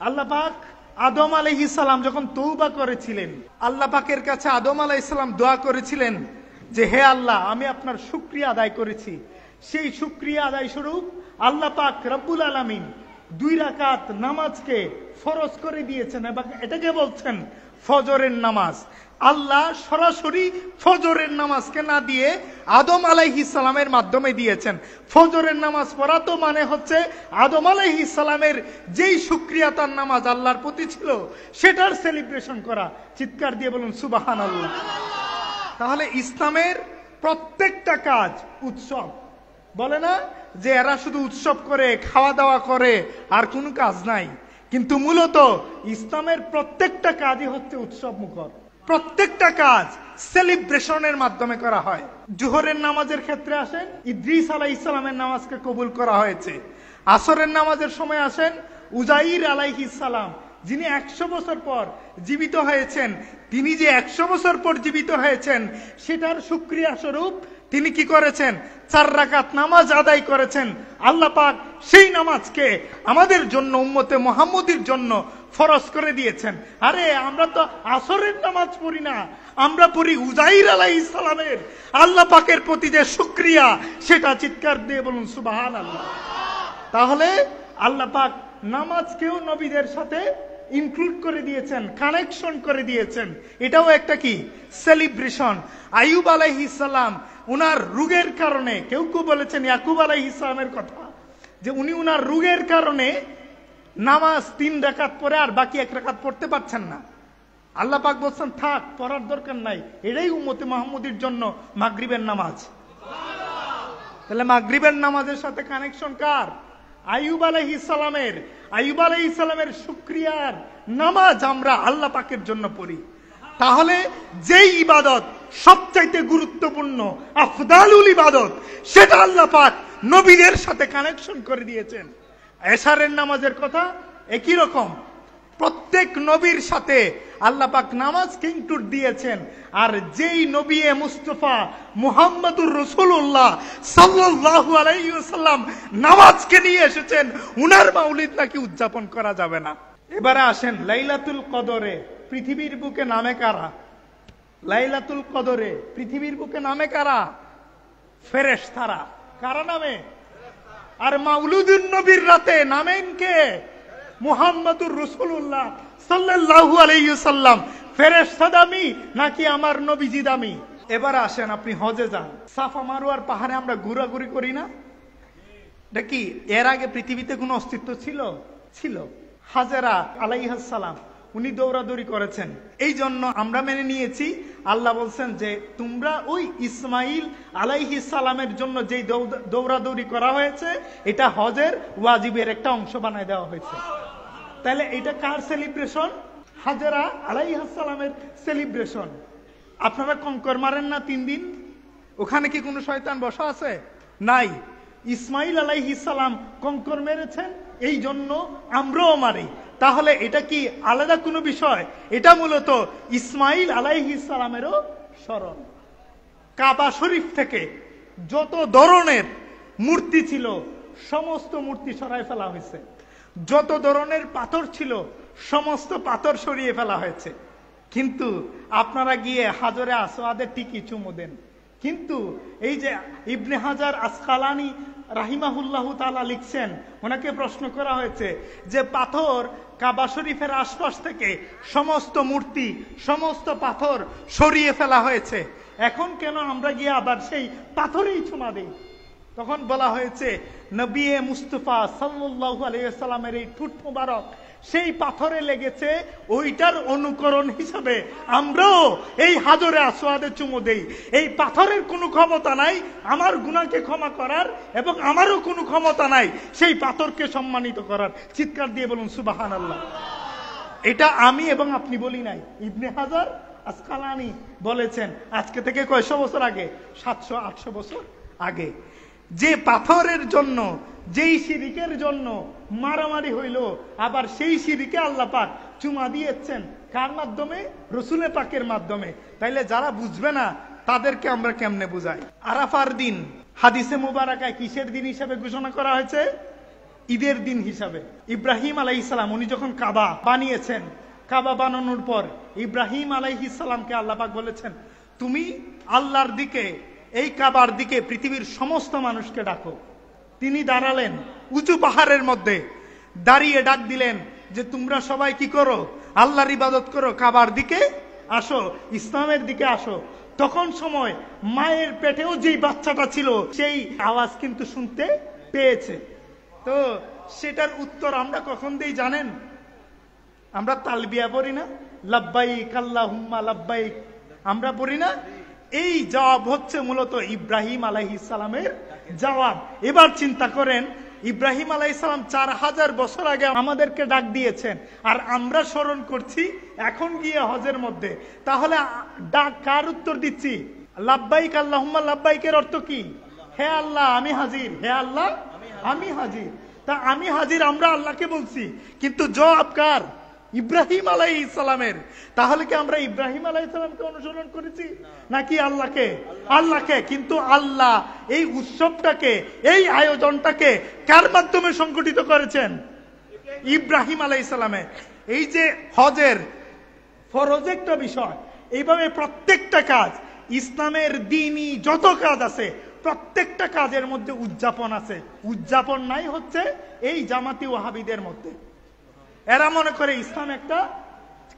আল্লাহ পাক আদম আলাইহিস সালাম যখন তওবা করেছিলেন, আল্লাহ পাকের কাছে আদম আলাইহিস সালাম দোয়া করেছিলেন যে হে আল্লাহ, আমি আপনার শুকরিয়া আদায় করেছি। সেই শুকরিয়া আদায় স্বরূপ আল্লাহ পাক রব্বুল আলামিন 2 রাকাত নামাজকে ফরজ করে দিয়েছেন এবং এটাকে বলছেন ফজরের নামাজ। আল্লাহ সরাসরি ফজরের নামাজকে না দিয়ে আদম আলাইহিস সালামের মাধ্যমে দিয়েছেন। ফজরের নামাজ পড়া তো মানে হচ্ছে আদম আলাইহিস সালামের যেই শুকরিয়া তার নামাজ আল্লাহর প্রতি ছিল সেটার সেলিব্রেশন করা। চিৎকার দিয়ে বলুন সুবহানাল্লাহ। তাহলে ইসলামের প্রত্যেকটা কাজ উৎসব। বলে না যে এরা শুধু উৎসব করে, খাওয়া দাওয়া করে, আর কোনো কাজ নাই। কিন্তু মূলত ইসলামের প্রত্যেকটা কাজই হচ্ছে উৎসব মুখর। প্রত্যেকটা কাজ সেলিব্রেশনের মাধ্যমে করা হয়। জোহরের নামাজের ক্ষেত্রে আসেন, ইদ্রিস আলাইহিস সালামের নামাজকে কবুল করা হয়েছে। আসরের নামাজের সময় আসেন, উজাইর আলাইহিস সালাম যিনি 100 বছর পর জীবিত হয়েছেন, তিনি যে 100 বছর পর জীবিত হয়েছেন সেটার শুকরিয়া স্বরূপ তিনি কি করেছেন? 4 রাকাত নামাজ আদায় করেছেন। আল্লাহ পাক সেই নামাজকে আমাদের জন্য, উম্মতে মুহাম্মদীর জন্য ফরজ করে দিয়েছেন। আরে আমরা তো আসরের নামাজ পড়ি না, আমরা পড়ি উজাইর আলাইহিস সালামের আল্লাহ পাকের প্রতি যে শুকরিয়া, সেটা চিৎকার দিয়ে বলুন সুবহানাল্লাহ। তাহলে আল্লাহ পাক নামাজকেও নবীদের সাথে ইনক্লুড করে দিয়েছেন, কানেকশন করে দিয়েছেন। এটাও একটা কি সেলিব্রেশন। আইয়ুব আলাইহিস সালাম উনার রোগের কারণে, কেউ কেউ বলেছেন ইয়াকুব আলাইহিস সালামের কথা, যে উনি উনার রোগের কারণে নামাজ 3 রাকাত পড়ে আর বাকি 1 রাকাত পড়তে পারছেন না। আল্লাহ পাক বলছেন থাক, পড়ার দরকার নাই, এটাই উম্মতে মুহাম্মদীর জন্য মাগরিবের নামাজ। তাহলে মাগরিবের নামাজের সাথে কানেকশন কার? আইয়ুব আলাইহিস সালামের। আইয়ুব আলাইহিস সালামের শুকরিয়ার নামাজ আমরা আল্লাহ পাকের জন্য পড়ি। তাহলে যেই ইবাদত সবচাইতে গুরুত্বপূর্ণ, আফদালুল ইবাদত, সেটা আল্লাহ পাক নবীদের সাথে কানেকশন করে দিয়েছেন। এশারের নামাজের কথা একই রকম, প্রত্যেক নবীর সাথে আল্লাহ পাক নামাজকে ইনক্লুড দিয়েছেন। আর যেই নবী মুস্তাফা মুহাম্মদুর রাসূলুল্লাহ সাল্লাল্লাহু আলাইহি ওয়াসাল্লাম নামাজকে নিয়ে এসেছেন, উনার মাউলিদ নাকি উদযাপন করা যাবে না। এবারে আসেন লাইলাতুল কদরে পৃথিবীর বুকে নামে কারা? লাইলাতুল কদরে পৃথিবীর বুকে নামে কারা? ফেরেশতারা। কারা নামে? আর মাউলুদুন নবীর রাতে নামেন কে? মুহাম্মদুর রাসূলুল্লাহ সাল্লাল্লাহু আলাইহি ওয়াসাল্লাম। ফেরেশতা দামি নাকি আমার নবীজি দামি? এবার আসেন আপনি হজে যান, সাফা মারওয়ার পাহাড়ে আমরা ঘোরাঘুরি করি না? এটা কি এর আগে পৃথিবীতে কোনো অস্তিত্ব ছিল? ছিল। হাজেরা আলাইহিস সালাম উনি দৌড়াদৌড়ি করেছেন, এই জন্য আমরা মেনে নিয়েছি। আল্লাহ বলছেন যে তোমরা ওই ইসমাইল আলাইহিস সালামের জন্য যেই দৌড়াদৌড়ি করা হয়েছে এটা হজের ওয়াজিবের একটা অংশ বানায় দেওয়া হয়েছে। তাহলে এটা কার সেলিব্রেশন? হাজেরা আলাইহিস সালামের সেলিব্রেশন। আপনারা কঙ্কর মারেন না 3 দিন? ওখানে কি কোনো শয়তান বসা আছে? নাই। ইসমাইল আলাইহিস সালাম কঙ্কর মেরেছেন, এই জন্য আমরাও মারি। তাহলে এটা কি আলাদা কোনো বিষয়? এটা মূলত ইসমাইল আলাইহিস সালামেরও স্মরণ। কাবা শরীফ থেকে যত ধরনের মূর্তি ছিল সমস্ত মূর্তি সরাই ফেলা হয়েছে, যত ধরনের পাথর ছিল সমস্ত পাথর সরিয়ে ফেলা হয়েছে। কিন্তু আপনারা গিয়ে হাজরে আসওয়াদের টিকি চুমু দেন। কিন্তু এই যে ইবনে হাজার আসকালানি রাহিমাহুল্লাহু তাআলা লিখছেন, ওনাকে প্রশ্ন করা হয়েছে যে পাথর কাবা শরীফের আশপাশ থেকে সমস্ত মূর্তি, সমস্ত পাথর সরিয়ে ফেলা হয়েছে, এখন কেন আমরা গিয়ে আবার সেই পাথরেই চুমা দেই? তখন বলা হয়েছে নবী মুস্তাফা সাল্লাল্লাহু আলাইহি ওয়াসাল্লামের এই ঠোঁট মোবারক সেই পাথরে লেগেছে, ওইটার অনুকরণ হিসাবে আমরাও এই হাজরে আসওয়াদে চুমু দেই। এই পাথরের কোনো ক্ষমতা নাই আমার গুনাহকে ক্ষমা করার, এবং আমারও কোনো ক্ষমতা নাই সেই পাথরকে সম্মানিত করার। চিৎকার দিয়ে বলুন সুবহানাল্লাহ। এটা আমি এবং আপনি বলি নাই, ইবনে হাজার আসকালানি বলেছেন আজকে থেকে কয়শো বছর আগে, 700-800 বছর আগে। যে পাথরের জন্য, যেই শিরিকের জন্য মারামারি হইল, আবার সেই শিরিকে আল্লাহ পাক চুমা দিয়েছেন কার মাধ্যমে? রসুলে পাকের মাধ্যমে। তাইলে যারা বুঝবে না তাদেরকে আমরা কেমনে বুঝাই? আরাফার দিন হাদিসে মুবারাকায় কিসের দিন হিসেবে ঘোষণা করা হয়েছে? ঈদের দিন হিসাবে। ইব্রাহিম আলাইহিস সালাম উনি যখন কাবা বানিয়েছেন, কাবা বানানোর পর ইব্রাহিম আলাইহিস সালামকে আল্লাহ পাক বলেছেন, তুমি আল্লাহর দিকে, এই কাবার দিকে পৃথিবীর সমস্ত মানুষকে ডাকো। তিনি দাঁড়ালেন উঁচু পাহাড়ের মধ্যে, দাঁড়িয়ে ডাক দিলেন যে তোমরা সবাই কি করো, আল্লাহর ইবাদত করো, কাবার দিকে আসো, ইসলামের দিকে আসো। তখন সময় মায়ের পেটেও যেই বাচ্চাটা ছিল সেই আওয়াজ কিন্তু শুনতে পেয়েছে। তো সেটার উত্তর আমরা কখন দেই জানেন? আমরা তালবিয়া পড়ি না, লাব্বাইক আল্লাহুম্মা লাব্বাইক, আমরা পড়ি না? এই জবাব হচ্ছে মূলত ইব্রাহিম আলাইহিস সালামের জবাব। এবার চিন্তা করেন, ইব্রাহিম আলাইহিস সালাম 4000 বছর আগে আমাদেরকে ডাক দিয়েছেন, আর আমরা স্মরণ করছি এখন গিয়ে হজের মধ্যে। তাহলে ডাক কার উত্তর দিচ্ছি? লাব্বাইক আল্লাহুম্মা লাব্বাইকের অর্থ কি? হে আল্লাহ আমি হাজির, হে আল্লাহ আমি হাজির। তা আমি হাজির আমরা আল্লাহকে বলছি, কিন্তু জবাব কার? ইব্রাহিম আলাইহিস সালামের। তাহলে কি আমরা ইব্রাহিম আলাইহিস সালামকে অনুসরণ করেছি নাকি আল্লাহকে? আল্লাহকে। কিন্তু আল্লাহ এই উৎসবটাকে, এই আয়োজনটাকে কার মাধ্যমে সংগঠিত করেছেন? ইব্রাহিম আলাইহিস সালামের। এই যে হজের ফরজ একটা বিষয়, এইভাবে প্রত্যেকটা কাজ, ইসলামের দ্বীনি যত কাজ আছে প্রত্যেকটা কাজের মধ্যে উদযাপন আছে। উদযাপন নাই হচ্ছে এই জামাতি ওয়াহাবিদের মধ্যে। এরা মনে করে ইসলাম একটা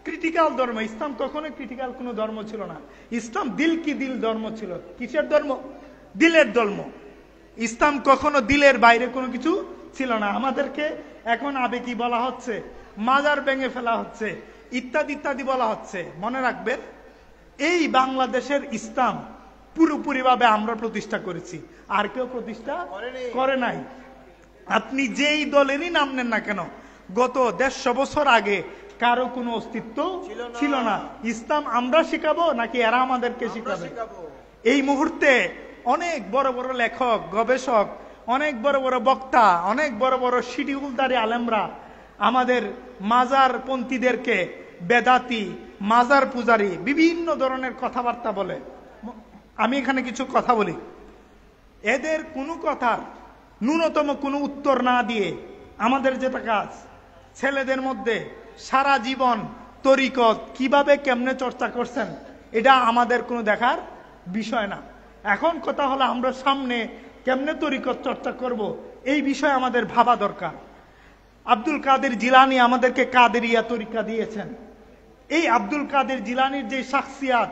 ক্রিটিক্যাল ধর্ম। ইসলাম কখনো ক্রিটিক্যাল কোনো ধর্ম ছিল না। ইসলাম দিল কি দিল ধর্ম ছিল। কিসের ধর্ম? দিলের ধর্ম। ইসলাম কখনো দিলের বাইরে কোনো কিছু ছিল না। আমাদেরকে এখন আবেগী বলা হচ্ছে, মাজার ভেঙে ফেলা হচ্ছে, ইত্যাদি ইত্যাদি বলা হচ্ছে। মনে রাখবেন, এই বাংলাদেশের ইসলাম পুরোপুরি ভাবে আমরা প্রতিষ্ঠা করেছি, আর কেউ প্রতিষ্ঠা করে নাই। আপনি যেই দলেরই নাম নেন না কেন, গত 150 বছর আগে কারো কোনো অস্তিত্ব ছিল না। ইসলাম আমরা শিখাবো নাকি এরা আমাদেরকে শিখাবে? এই মুহূর্তে অনেক বড় বড় লেখক, গবেষক, অনেক বড় বড় বক্তা, অনেক বড় বড় শিডিউলদারি আলেমরা আমাদের মাজার পন্থীদেরকে বেদাতি, মাজার পূজারি বিভিন্ন ধরনের কথাবার্তা বলে। আমি এখানে কিছু কথা বলি, এদের কোনো কথার ন্যূনতম কোনো উত্তর না দিয়ে আমাদের যেটা কাজ, ছেলেদের মধ্যে সারা জীবন তরিকত কিভাবে কেমনে চর্চা করছেন এটা আমাদের কোনো দেখার বিষয় না। এখন কথা হলো আমরা সামনে কেমনে তরিকত চর্চা করব, এই বিষয়ে আমাদের ভাবা দরকার। আব্দুল কাদের জিলানী আমাদেরকে কাদেরিয়া তরিকা দিয়েছেন। এই আব্দুল কাদের জিলানীর যে শাখসিয়াত,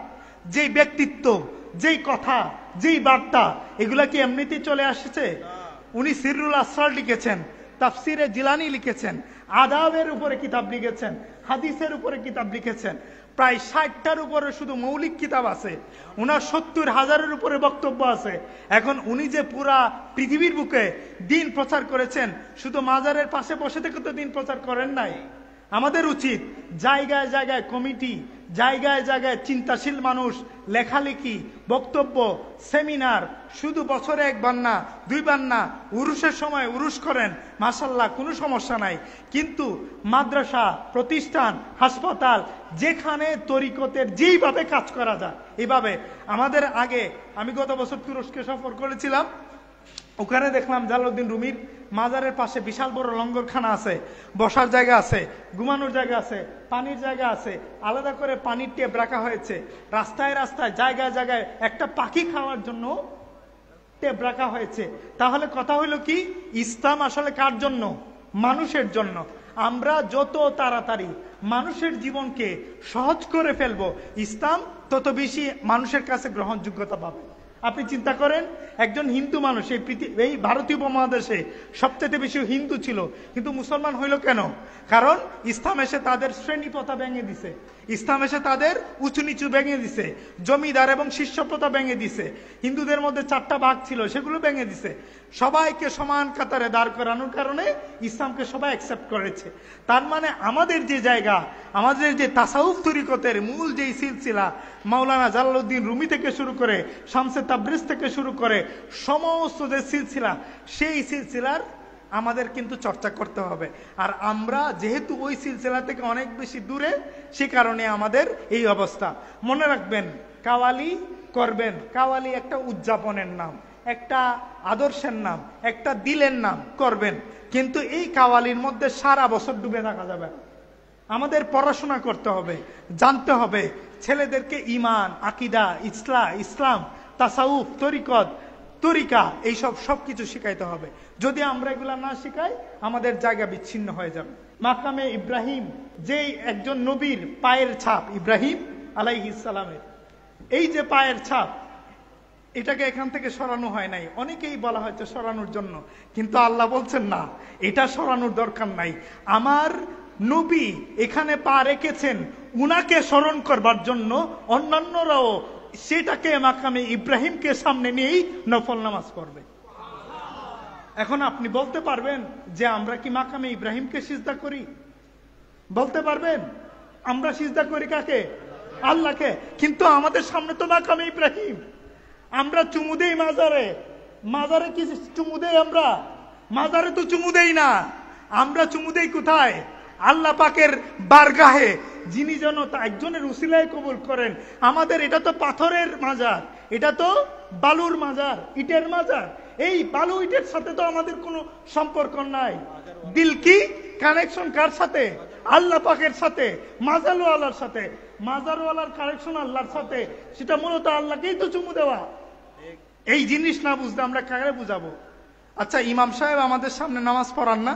যেই ব্যক্তিত্ব, যেই কথা, যেই বার্তা, এগুলা কি এমনিতেই চলে আসছে? উনি সিররুল আসরার লিখেছেন, তাফসিরে জিলানী লিখেছেন, আদাবের উপরে কিতাব লিখেছেন, হাদিসের উপরে কিতাব লিখেছেন, প্রায় 60টার উপরে শুধু মৌলিক কিতাব আছে। উনার 70,000-এর উপরে বক্তব্য আছে। এখন উনি যে পুরা পৃথিবীর বুকে দিন প্রচার করেছেন, শুধু মাজারের পাশে বসে থেকে তো দিন প্রচার করেন নাই। আমাদের উচিত জায়গায় জায়গায় কমিটি, জায়গায় জায়গায় চিন্তাশীল মানুষ, লেখালেখি, বক্তব্য, সেমিনার, শুধু বছরে একবার না, দুইবার না, উরুসের সময় উরুস করেন, মাশাআল্লাহ কোনো সমস্যা নাই। কিন্তু মাদ্রাসা, প্রতিষ্ঠান, হাসপাতাল, যেখানে তরিকতের যেইভাবে কাজ করা যায় এইভাবে। আমাদের আগে আমি গত বছর তুরস্কে সফর করেছিলাম, ওখানে দেখলাম জালালউদ্দিন রুমির মাজারের পাশে বিশাল বড় লঙ্গরখানা আছে, বসার জায়গা আছে, ঘুমানোর জায়গা আছে, পানির জায়গা আছে, আলাদা করে পানির টেপ রাখা হয়েছে। রাস্তায় রাস্তায় জায়গায় জায়গায় একটা পাখি খাওয়ার জন্য টেপ রাখা হয়েছে। তাহলে কথা হইল কি, ইসলাম আসলে কার জন্য? মানুষের জন্য। আমরা যত তাড়াতাড়ি মানুষের জীবনকে সহজ করে ফেলবো, ইসলাম তত বেশি মানুষের কাছে গ্রহণযোগ্যতা পাবে। আপনি চিন্তা করেন, একজন হিন্দু মানুষ এই ভারতীয় উপমহাদেশে সবচেয়ে বেশি হিন্দু ছিল, কিন্তু মুসলমান হইল কেন? কারণ ইসলাম এসে তাদের শ্রেণী প্রথা ভেঙে দিছে, ইসলাম এসে তাদের উঁচু নিচু ভেঙে দিছে, জমিদার এবং শিষ্য প্রথা ভেঙে দিছে। হিন্দুদের মধ্যে 4টা ভাগ ছিল, সেগুলো ভেঙে দিছে। সবাইকে সমান কাতারে দাঁড় করানোর কারণে ইসলামকে সবাই অ্যাকসেপ্ট করেছে। তার মানে আমাদের যে জায়গা, আমাদের যে তাসাউফ তরিকতের মূল যেই সিলসিলা, মাওলানা জালালউদ্দিন রুমি থেকে শুরু করে, শামসে তাবরিজ থেকে শুরু করে সমস্ত যে সিলসিলা, সেই সিলসিলার আমাদের কিন্তু চর্চা করতে হবে। আর আমরা যেহেতু ওই সিলসিলা থেকে অনেক বেশি দূরে, সে কারণে আমাদের এই অবস্থা। মনে রাখবেন, কাওয়ালি করবেন, কাওয়ালি একটা উদযাপনের নাম, একটা আদর্শের নাম, একটা দিলের নাম করবেন। কিন্তু এই কাওয়ালির মধ্যে সারা বছর ডুবে থাকা যাবে না। আমাদের পড়াশোনা করতে হবে, জানতে হবে, ছেলেদেরকে ইমান, আকিদা, ইসলাম, তাসাউফ, তরিকা এইসব সবকিছু শিখাইতে হবে। যদি আমরা এগুলা না শিখাই আমাদের জায়গা বিচ্ছিন্ন হয়ে যাবে। মাকামে ইব্রাহিম, যেই একজন নবীর পায়ের ছাপ, ইব্রাহিম আলাইহিস সালামের এই যে পায়ের ছাপ, এটাকে এখান থেকে সরানো হয় নাই। অনেকেই বলা হয়তো সরানোর জন্য, কিন্তু আল্লাহ বলছেন না, এটা সরানোর দরকার নাই। আমার নবী এখানে পা রেখেছেন, উনাকে স্মরণ করবার জন্য অন্যান্যরাও সেটাকে মাকামে ইব্রাহিমকে সামনে নিয়েই নফল নামাজ পড়বে। এখন আপনি বলতে পারবেন যে আমরা কি মাকামে ইব্রাহিমকে সিজদা করি? বলতে পারবেন? আমরা সিজদা করি কাকে? আল্লাহকে। কিন্তু আমাদের সামনে তো মাকামে ইব্রাহিম। আমরা চুমু দেই মাজারে, মাজারে কি চুমু দেই? আমরা মাজারে তো চুমু দেই না, আমরা চুমু দেই কোথায়? আল্লাহ পাকের বারগাহে, যিনি যেন একজনের উসিলায় কবুল করেন। আমাদের এটা তো পাথরের মাজার, এটা তো বালুর মাজার, ইটের মাজার। এই বালু ইটের সাথে তো আমাদের কোনো সম্পর্ক নাই। দিল কি কানেকশন কার সাথে? আল্লাহ পাকের সাথে, মাজারওয়ালার সাথে। মাজারওয়ালার কানেকশন আল্লাহর সাথে, সেটা মূলত আল্লাহকেই তো চুমু দেওয়া। এই জিনিস না বুঝলে আমরা কাকে বুঝাবো? আচ্ছা, ইমাম সাহেব আমাদের সামনে নামাজ পড়ান না?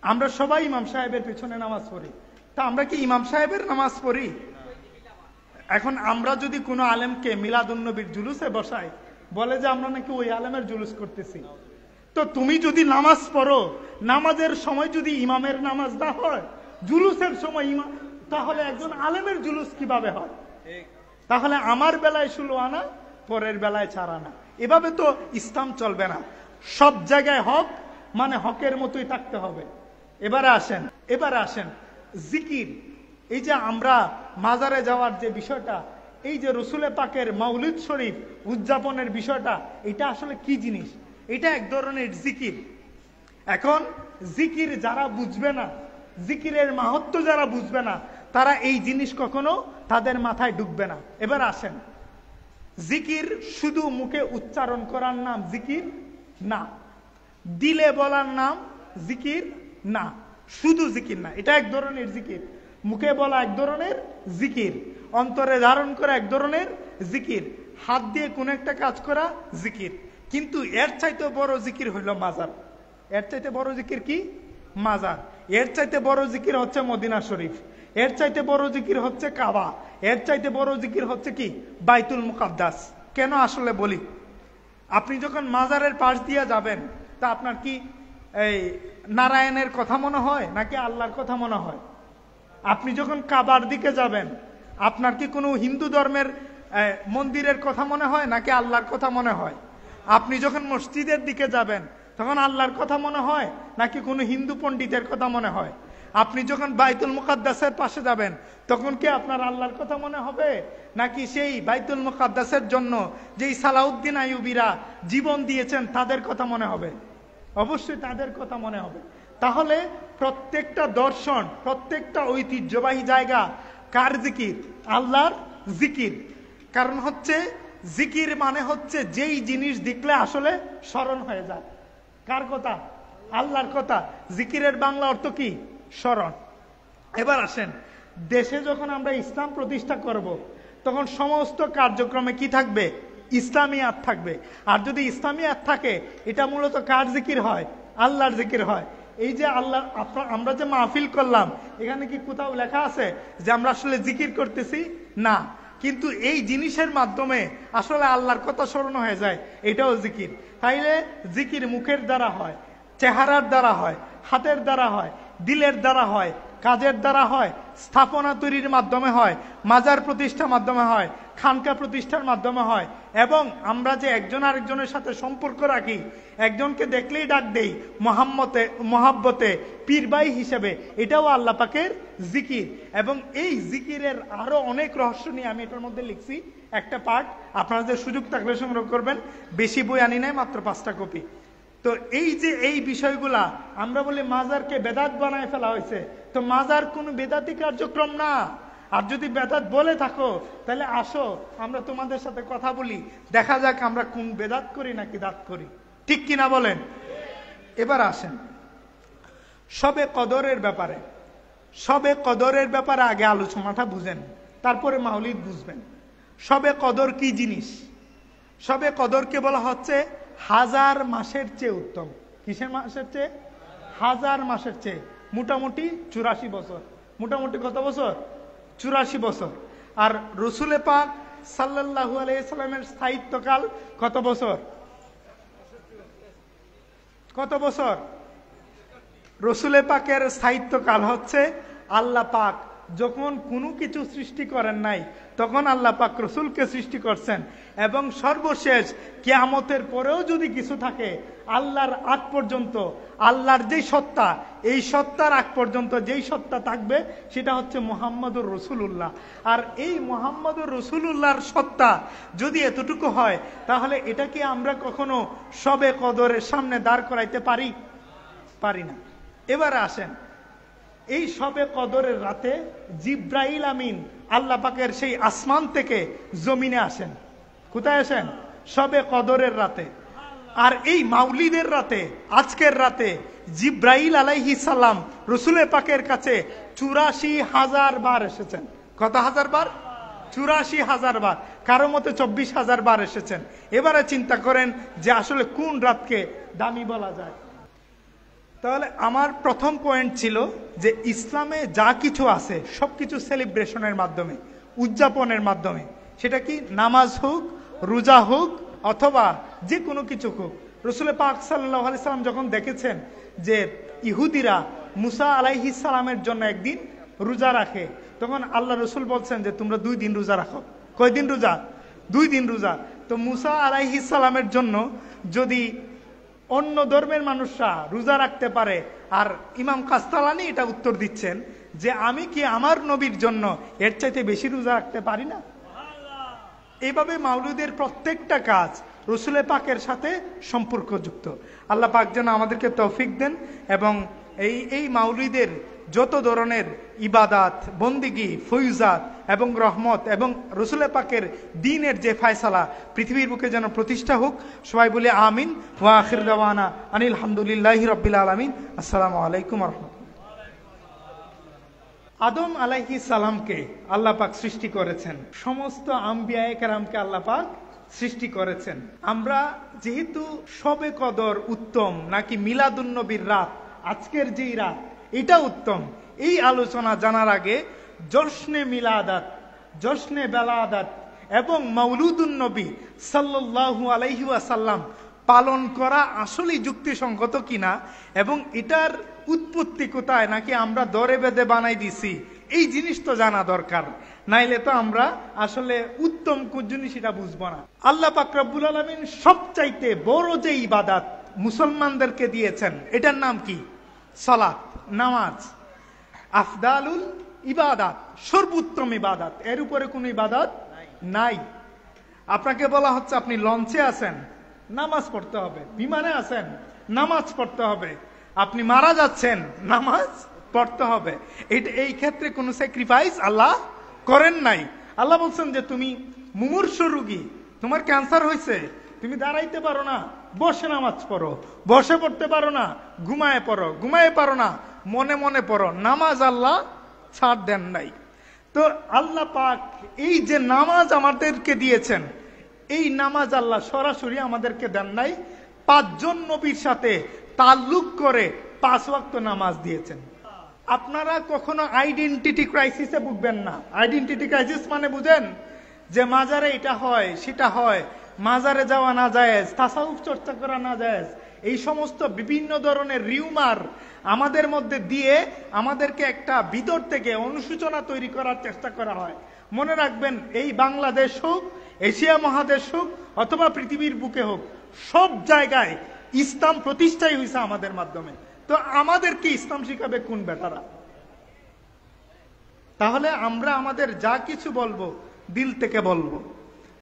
আমরা সবাই ইমাম সাহেবের পেছনে নামাজ পড়ি। তা আমরা কি ইমাম সাহেবের নামাজ পড়ি? এখন আমরা যদি কোনো আলেমকে মিলাদুন্নবীর জুলুসে বসাই, বলে যে আমরা নাকি ওই আলেমের জুলুস করতেছি, তো তুমি যদি নামাজ পড়ো, নামাজের সময় যদি ইমামের নামাজ না হয়, জুলুসের সময় ইমাম, তাহলে একজন আলেমের জুলুস কিভাবে হয়? তাহলে আমার বেলায় 16 আনা, পরের বেলায় 4 আনা। এভাবে তো ইসলাম চলবে না। সব জায়গায় হক মানে হকের মতোই থাকতে হবে। এবারে আসেন জিকির। এই যে আমরা মাজারে যাওয়ার যে বিষয়টা, এই যে রসুলে পাকের মাউলিদ শরীফ উদযাপনের বিষয়টা, এটা আসলে কি জিনিস? এটা এক ধরনের জিকির। এখন জিকির যারা বুঝবে না, জিকিরের মাহাত্ম্য যারা বুঝবে না, তারা এই জিনিস কখনো তাদের মাথায় ঢুকবে না। এবার আসেন, জিকির শুধু মুখে উচ্চারণ করার নাম জিকির না, দিলে বলার নাম জিকির না, শুধু জিকির না। এটা এক ধরনের জিকির। মুখে বলা এক ধরনের জিকির, অন্তরে ধারণ করা এক ধরনের জিকির, হাত দিয়ে কোন একটা কাজ করা জিকির। কিন্তু এর চাইতে বড় জিকির হইল মাজার। এর চাইতে বড় জিকির কি? মাজার। এর চাইতে বড় জিকির হচ্ছে মদিনা শরীফ। এর চাইতে বড় জিকির হচ্ছে কাবা। এর চাইতে বড় জিকির হচ্ছে কি? বাইতুল মুকাদ্দাস। কেন আসলে বলি, আপনি যখন মাজারের পাশ দিয়ে যাবেন, তা আপনার কি এই নারায়ণের কথা মনে হয় নাকি আল্লাহর কথা মনে হয়? আপনি যখন কাবার দিকে যাবেন, আপনার কি কোনো হিন্দু ধর্মের মন্দিরের কথা মনে হয় নাকি আল্লাহর কথা মনে হয়? আপনি যখন মসজিদের দিকে যাবেন, তখন আল্লাহর কথা মনে হয় নাকি কোনো হিন্দু পণ্ডিতের কথা মনে হয়? আপনি যখন বাইতুল মুকাদ্দাসের পাশে যাবেন, তখন কি আপনার আল্লাহর কথা মনে হবে নাকি সেই বাইতুল মুকাদ্দাসের জন্য যেই সালাউদ্দিন আইয়ুবীরা জীবন দিয়েছেন তাদের কথা মনে হবে? অবশ্যই তাদের কথা মনে হবে। তাহলে প্রত্যেকটা দর্শন, প্রত্যেকটা ঐতিহ্যবাহী জায়গা কার জিকির? আল্লাহর জিকির। কারণ হচ্ছে জিকির মানে হচ্ছে যেই জিনিস দেখলে আসলে স্মরণ হয়ে যায়। কার কথা? আল্লাহর কথা। জিকিরের বাংলা অর্থ কি? স্মরণ। এবার আসেন, দেশে যখন আমরা ইসলাম প্রতিষ্ঠা করব, তখন সমস্ত কার্যক্রমে কি থাকবে? ইসলামিয়াত থাকবে। আর যদি ইসলামিয়াত থাকে, এটা মূলত কার জিকির হয়? আল্লাহর জিকির হয়। এই যে আল্লাহ, আমরা যে মাহফিল করলাম, এখানে কি কোথাও লেখা আছে যে আমরা আসলে জিকির করতেছি? না। কিন্তু এই জিনিসের মাধ্যমে আসলে আল্লাহর কথা স্মরণ হয়ে যায়, এটাও জিকির। তাইলে জিকির মুখের দ্বারা হয়, চেহারার দ্বারা হয়, হাতের দ্বারা হয়, দিলের দ্বারা হয়, কাজের দ্বারা হয়, স্থাপনা তৈরির মাধ্যমে হয়, মাজার প্রতিষ্ঠার মাধ্যমে হয়, খানকা প্রতিষ্ঠার মাধ্যমে হয়। এবং আমরা যে একজন আরেকজনের সাথে সম্পর্ক রাখি, একজনকে দেখলেই ডাক দেই মহাব্বতে পীর ভাই হিসেবে, এটাও আল্লাহ পাকের জিকির। এবং এই জিকিরের আরো অনেক রহস্য নিয়ে আমি এটার মধ্যে লিখছি একটা পার্ট। আপনাদের সুযোগ থাকলে সংগ্রহ করবেন। বেশি বই আনি নাই, মাত্র 5টা কপি। তো এই যে এই বিষয়গুলা আমরা বলি মাজারকে বেদাত বানায় ফেলা হয়েছে, তো মাজার কোনো বেদাতি কার্যক্রম না। আর যদি বেদাত বলে থাকো, তাহলে আসো আমরা তোমাদের সাথে কথা বলি, দেখা যাক আমরা কোন বেদাত করি নাকি দাত করি। ঠিক কিনা বলেন? এবার আসেন, শবে কদরের ব্যাপারে, শবে কদরের ব্যাপারে আগে আলোচনাটা বুঝেন, তারপরে মাওলিদ বুঝবেন। শবে কদর কি জিনিস? শবে কদরকে বলা হচ্ছে হাজার মাসের চেয়ে উত্তম। কিসের মাসের চেয়ে? হাজার মাসের চেয়ে। মোটামুটি 84 বছর। মোটামুটি কত বছর? 84 বছর। আর রসুলে পাক সাল্লাল্লাহু আলাইহি সাল্লামের স্থায়িত্বকাল কত বছর? কত বছর? রসুলে পাকের স্থায়িত্বকাল হচ্ছে, আল্লাহ পাক যখন কোনো কিছু সৃষ্টি করেন নাই তখন আল্লাহ পাক রসুলকে সৃষ্টি করছেন, এবং সর্বশেষ কিয়ামতের পরেও যদি কিছু থাকে আল্লাহর আগ পর্যন্ত, আল্লাহর যেই সত্তা, এই সত্তার আগ পর্যন্ত যেই সত্তা থাকবে সেটা হচ্ছে মুহাম্মদুর রাসূলুল্লাহ। আর এই মুহাম্মদুর রাসূলুল্লাহর সত্তা যদি এতটুকু হয়, তাহলে এটা কি আমরা কখনো শবে কদরের সামনে দাঁড় করাইতে পারি? পারি না। এবারে আসেন, এই শবে কদরের রাতে জিব্রাইল আমিন আল্লাহ পাকের সেই আসমান থেকে জমিনে আসেন। কোথায় আসেন? শবে কদরের রাতে। আর এই মাউলিদের রাতে, আজকের রাতে জিব্রাইল আলাইহিস সালাম রসুলের পাকের কাছে 84,000 বার এসেছেন। কত হাজার বার? 84,000 বার। কারো মতে 24,000 বার এসেছেন। এবারে চিন্তা করেন যে আসলে কোন রাতকে দামি বলা যায়। তাহলে আমার প্রথম পয়েন্ট ছিল যে ইসলামে যা কিছু আছে সবকিছু সেলিব্রেশনের মাধ্যমে, উদযাপনের মাধ্যমে। সেটা কি নামাজ হোক, রোজা হোক, অথবা যে কোনো কিছু হোক। রসুল পাক সাল্লাল্লাহু আলাইহি সাল্লাম যখন দেখেছেন যে ইহুদিরা মুসা আলাইহিস সালামের জন্য একদিন রোজা রাখে, তখন আল্লাহ রসুল বলছেন যে তোমরা 2 দিন রোজা রাখো। কয়দিন রোজা? 2 দিন রোজা। তো মুসা আলাইহিস সালামের জন্য যদি অন্য ধর্মের মানুষরা রোজা রাখতে পারে, আর ইমাম কাস্তালানি এটা উত্তর দিচ্ছেন যে আমি কি আমার নবীর জন্য এর চাইতে বেশি রোজা রাখতে পারি না? এইভাবে মাউলুদের প্রত্যেকটা কাজ রসুলে পাকের সাথে সম্পর্কযুক্ত। আল্লাহ পাক যেন আমাদেরকে তৌফিক দেন, এবং এই মাউলিদের যত ধরনের ইবাদাত, বন্দিগি, ফয়ুজাত এবং রহমত এবং রসুলে পাকের দ্বীনের যে ফায়সালা পৃথিবীর বুকে যেন প্রতিষ্ঠা হোক। সবাই বলে আমিন। ওয়া আখির দাওয়ানা আনিল হামদুলিল্লাহি রাব্বিল আলামিন। আসসালামু আলাইকুম ওয়া রাহমাতুল্লাহ। আদম আলাইহিস সালামকে আল্লাহ পাক সৃষ্টি করেছেন, সমস্ত আম্বিয়ায়ে কেরামকে আল্লাহ পাক সৃষ্টি করেছেন। আমরা যেহেতু শবে কদর উত্তম নাকি মিলাদুন নবীর রাত, আজকের যেই রাত এটা উত্তম, এই আলোচনা জানার আগে জশ্নে মিলাদাত, জশ্নে বেলাদাত এবং মাউলুদুন নবী সাল্লাল্লাহু আলাইহি ওয়াসাল্লাম পালন করা আসলেই যুক্তিসঙ্গত কিনা, এবং এটার উৎপত্তি কোথায়, নাকি আমরা দরে বেঁধে বানাই দিছি, এই জিনিস তো জানা দরকার। নাইলে তো আমরা আসলে উত্তম কোন জিনিস এটা বুঝবো না। আল্লাহ পাক রব্বুল আলামিন সবচাইতে বড় যে ইবাদত মুসলমানদেরকে দিয়েছেন এটার নাম কি? সালাত, নামাজ। আফদালুল ইবাদাত, সর্বোত্তম ইবাদত, এর উপরে কোনো ইবাদত নাই। আপনাকে বলা হচ্ছে আপনি লঞ্চে আছেন, নামাজ পড়তে হবে। বিমানে আছেন, নামাজ পড়তে হবে। আপনি মারা যাচ্ছেন, নামাজ পড়তে হবে। এই ক্ষেত্রে কোনো স্যাক্রিফাইস আল্লাহ করেন নাই। আল্লাহ বলছেন যে তুমি মুমূর্ষু রোগী, তোমার ক্যান্সার হয়েছে, তুমি দাঁড়াইতে পারো না, বসে নামাজ পড়ো। বসে পড়তে পারো না, ঘুমায় পড়ো। ঘুমায় পারো না, মনে মনে পড়ো। নামাজ আল্লাহ ছাড় দেন নাই। তো আল্লাহ পাক এই যে নামাজ আমাদেরকে দিয়েছেন, এই নামাজ আল্লাহ সরাসরি আমাদেরকে দেন নাই, 5 জন নবীর সাথে তাল্লুক করে 5 ওয়াক্ত নামাজ দিয়েছেন। আপনারা কখনো আইডেন্টিটি ক্রাইসিসে ভুগবেন না। আইডেন্টিটি ক্রাইসিস মানে বুঝেন যে মাজারে এটা হয়, সেটা হয়, মাজারে যাওয়া না জায়েজ, তাসাউফ চর্চা করা না জায়েজ, এই সমস্ত বিভিন্ন ধরনের রিউমার আমাদের মধ্যে দিয়ে আমাদেরকে একটা ভিতর থেকে অনুশোচনা তৈরি করার চেষ্টা করা হয়। মনে রাখবেন, এই বাংলাদেশ হোক, এশিয়া মহাদেশ হোক, অথবা পৃথিবীর বুকে হোক, সব জায়গায় ইসলাম প্রতিষ্ঠাই হয়েছে আমাদের মাধ্যমে। তো আমাদেরকে ইসলাম শিখাবে কোন বেটারা? তাহলে আমরা আমাদের যা কিছু বলবো দিল থেকে বলবো।